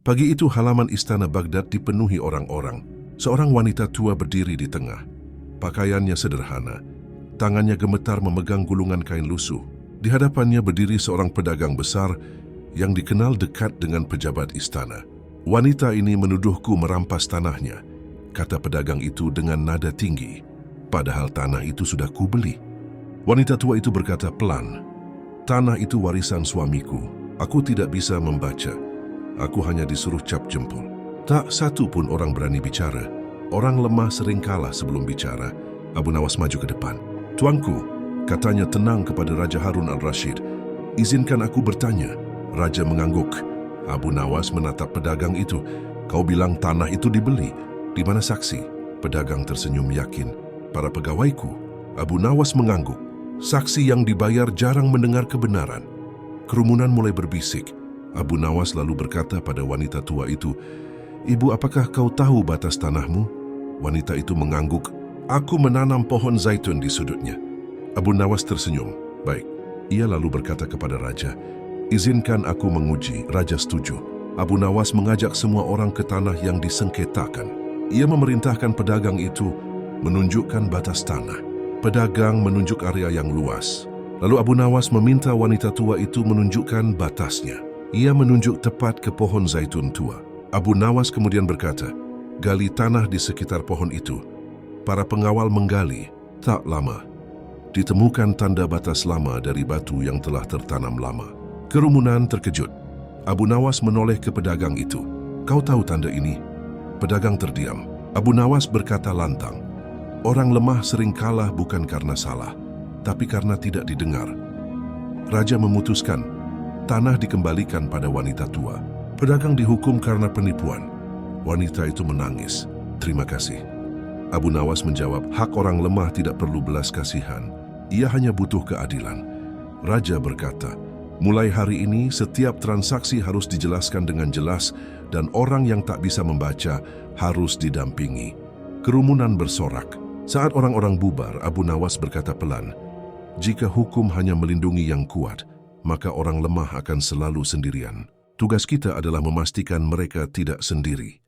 Pagi itu halaman istana Baghdad dipenuhi orang-orang. Seorang wanita tua berdiri di tengah. Pakaiannya sederhana. Tangannya gemetar memegang gulungan kain lusuh. Di hadapannya berdiri seorang pedagang besar yang dikenal dekat dengan pejabat istana. Wanita ini menuduhku merampas tanahnya, kata pedagang itu dengan nada tinggi. Padahal tanah itu sudah kubeli. Wanita tua itu berkata pelan, tanah itu warisan suamiku. Aku tidak bisa membaca. Aku hanya disuruh cap jempol. Tak satu pun orang berani bicara. Orang lemah sering kalah sebelum bicara. Abu Nawas maju ke depan. Tuanku, katanya tenang kepada Raja Harun al-Rashid. Izinkan aku bertanya. Raja mengangguk. Abu Nawas menatap pedagang itu. Kau bilang tanah itu dibeli. Di mana saksi? Pedagang tersenyum yakin. Para pegawaiku. Abu Nawas mengangguk. Saksi yang dibayar jarang mendengar kebenaran. Kerumunan mulai berbisik. Abu Nawas lalu berkata pada wanita tua itu, Ibu, apakah kau tahu batas tanahmu? Wanita itu mengangguk. Aku menanam pohon zaitun di sudutnya. Abu Nawas tersenyum. Baik. Ia lalu berkata kepada raja, izinkan aku menguji. Raja setuju. Abu Nawas mengajak semua orang ke tanah yang disengketakan. Ia memerintahkan pedagang itu menunjukkan batas tanah. Pedagang menunjuk area yang luas. Lalu Abu Nawas meminta wanita tua itu menunjukkan batasnya. Ia menunjuk tepat ke pohon zaitun tua. Abu Nawas kemudian berkata, gali tanah di sekitar pohon itu. Para pengawal menggali. Tak lama, ditemukan tanda batas lama dari batu yang telah tertanam lama. Kerumunan terkejut. Abu Nawas menoleh ke pedagang itu. Kau tahu tanda ini? Pedagang terdiam. Abu Nawas berkata lantang, orang lemah sering kalah bukan karena salah, tapi karena tidak didengar. Raja memutuskan, tanah dikembalikan pada wanita tua. Pedagang dihukum karena penipuan. Wanita itu menangis. Terima kasih. Abu Nawas menjawab, hak orang lemah tidak perlu belas kasihan. Ia hanya butuh keadilan. Raja berkata, mulai hari ini setiap transaksi harus dijelaskan dengan jelas dan orang yang tak bisa membaca harus didampingi. Kerumunan bersorak. Saat orang-orang bubar, Abu Nawas berkata pelan, jika hukum hanya melindungi yang kuat, maka orang lemah akan selalu sendirian. Tugas kita adalah memastikan mereka tidak sendiri.